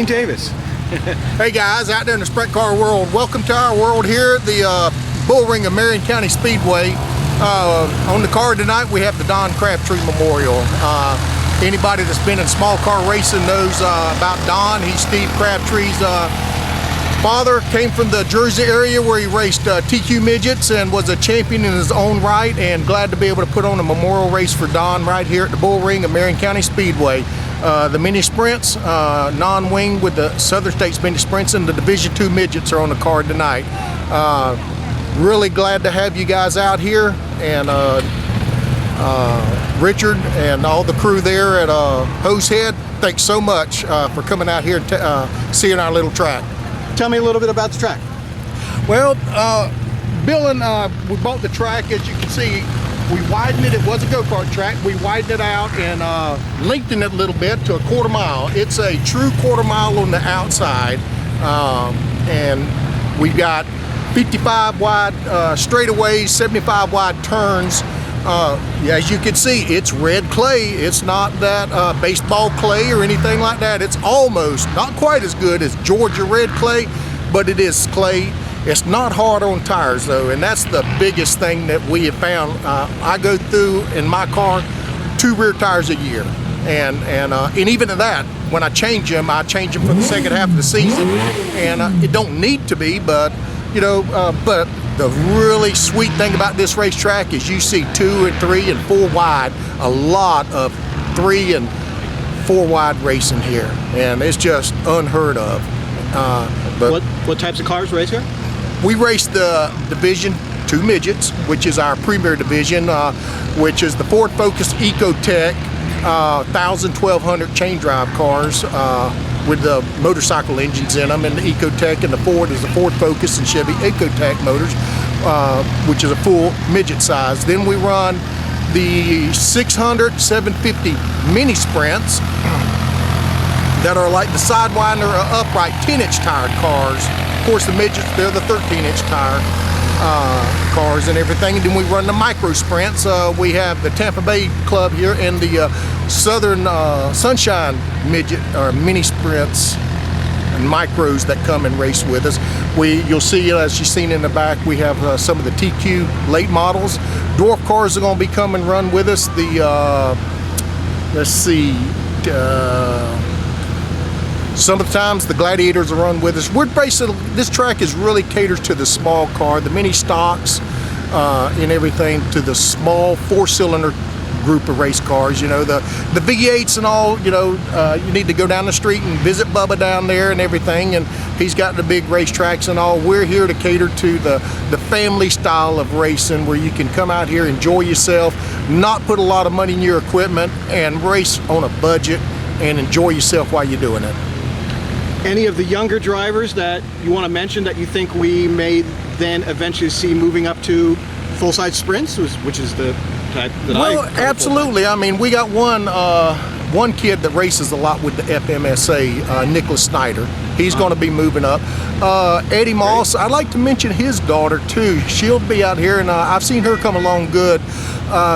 Dwayne Davis. Hey guys, out there in the sprint car world, welcome to our world here at the bull ring of Marion County Speedway. On the card tonight we have the Don Crabtree Memorial. Anybody that's been in small car racing knows about Don. He's Steve Crabtree's father. Came from the Jersey area where he raced TQ Midgets and was a champion in his own right, and glad to be able to put on a memorial race for Don right here at the bull ring of Marion County Speedway. The mini sprints, non-wing with the Southern States mini sprints, and the Division II midgets are on the card tonight. Really glad to have you guys out here, and Richard and all the crew there at Hosehead, thanks so much for coming out here and seeing our little track. Tell me a little bit about the track. Well, Bill and we bought the track. As you can see, we widened it. It was a go-kart track. We widened it out and lengthened it a little bit to a quarter mile. It's a true quarter mile on the outside, and we've got 55 wide straightaways, 75 wide turns. As you can see, it's red clay. It's not that baseball clay or anything like that. It's almost, not quite as good as Georgia red clay, but it is clay. It's not hard on tires though, and that's the biggest thing that we have found. I go through in my car 2 rear tires a year, and even at that, when I change them for the second half of the season, and it don't need to be, but you know, but the really sweet thing about this racetrack is you see 2 and 3 and 4 wide, a lot of 3 and 4 wide racing here, and it's just unheard of. But what types of cars race here? We race the Division II midgets, which is our premier division, which is the Ford Focus Ecotech 1000, 1200 chain drive cars with the motorcycle engines in them, and the Ecotech, and the Ford is the Ford Focus and Chevy Ecotech motors, which is a full midget size. Then we run the 600, 750 mini sprints that are like the Sidewinder upright 10-inch tire cars. Of course, the midgets, they're the 13-inch tire cars and everything. And then we run the micro sprints. We have the Tampa Bay Club here and the Southern Sunshine midget or mini sprints and micros that come and race with us. You'll see, as you've seen in the back, we have some of the TQ late models. Dwarf cars are going to be coming and run with us. The let's see. Sometimes the Gladiators will run with us. We're basically, this track is really caters to the small car, the mini stocks, and everything, to the small 4-cylinder group of race cars. You know, the V8s and all. You know, you need to go down the street and visit Bubba down there and everything, and he's got the big racetracks and all. We're here to cater to the family style of racing, where you can come out here, enjoy yourself, not put a lot of money in your equipment, and race on a budget and enjoy yourself while you're doing it. Any of the younger drivers that you want to mention that you think we may then eventually see moving up to full-size sprints, which is the type that Well, absolutely. I mean, we got one kid that races a lot with the FMSA, Nicholas Snyder. He's going to be moving up. Eddie Moss, I'd like to mention his daughter too. She'll be out here, and I've seen her come along good.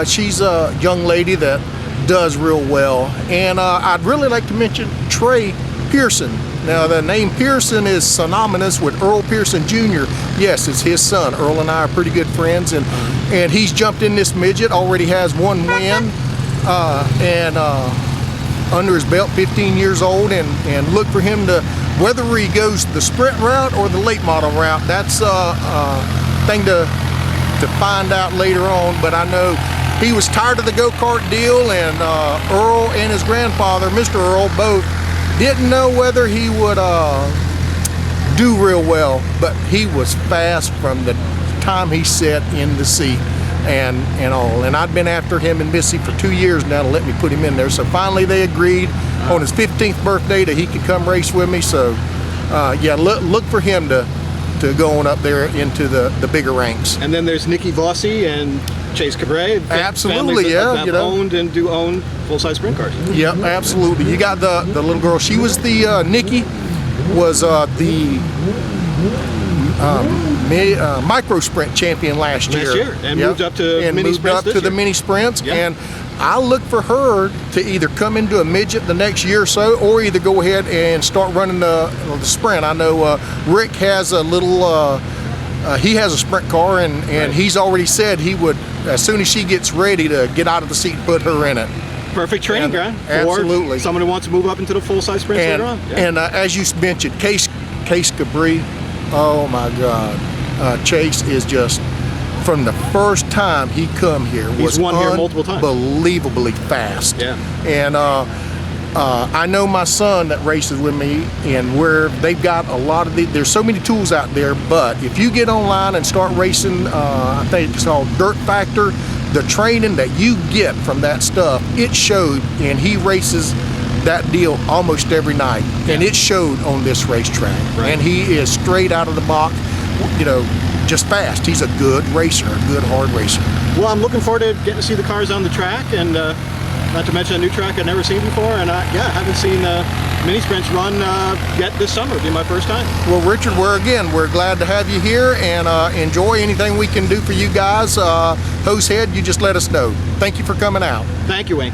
She's a young lady that does real well. And I'd really like to mention Trey Pearson. Now, the name Pearson is synonymous with Earl Pearson Jr. Yes, it's his son. Earl and I are pretty good friends, and he's jumped in this midget, already has 1 win, and under his belt, 15 years old, and look for him to, whether he goes the sprint route or the late model route, that's a thing to find out later on. But I know he was tired of the go-kart deal, and Earl and his grandfather, Mr. Earl, both didn't know whether he would do real well, but he was fast from the time he sat in the seat and all. And I'd been after him and Missy for 2 years now to let me put him in there. So finally they agreed on his 15th birthday that he could come race with me. So yeah, look for him to go on up there into the bigger ranks. And then there's Nikki Vossi and Chase Cabret. Absolutely, yeah. That owned and do own full-size sprint cars. Yeah, absolutely. You got the little girl. She was the Nikki was the micro sprint champion last year. And moved up to and mini moved sprints up to the mini sprints. Yeah. And I look for her to either come into a midget the next year or so, or either go ahead and start running the sprint. I know Rick has a little, he has a sprint car, and Right. he's already said he would, as soon as she gets ready, to get out of the seat and put her in it. Perfect training ground for Absolutely. someone who wants to move up into the full-size sprints And, later on. Yeah. and as you mentioned, Case Cabri, oh my God, Chase is just, from the first time he come here, He's was won here multiple times. unbelievably fast. Yeah. And I know my son that races with me, and where they've got a lot of there's so many tools out there, but if you get online and start racing, I think it's called Dirt Factor, the training that you get from that stuff, it showed, and he races that deal almost every night, and it showed on this racetrack. Right. And he is straight out of the box, you know, just fast. He's a good racer, a good hard racer. Well, I'm looking forward to getting to see the cars on the track, and not to mention a new track I've never seen before, and I haven't seen mini sprints run yet this summer. It'll be my first time. Well, Richard, we're glad to have you here, and enjoy anything we can do for you guys. Hosehead, you just let us know. Thank you for coming out. Thank you, Wayne.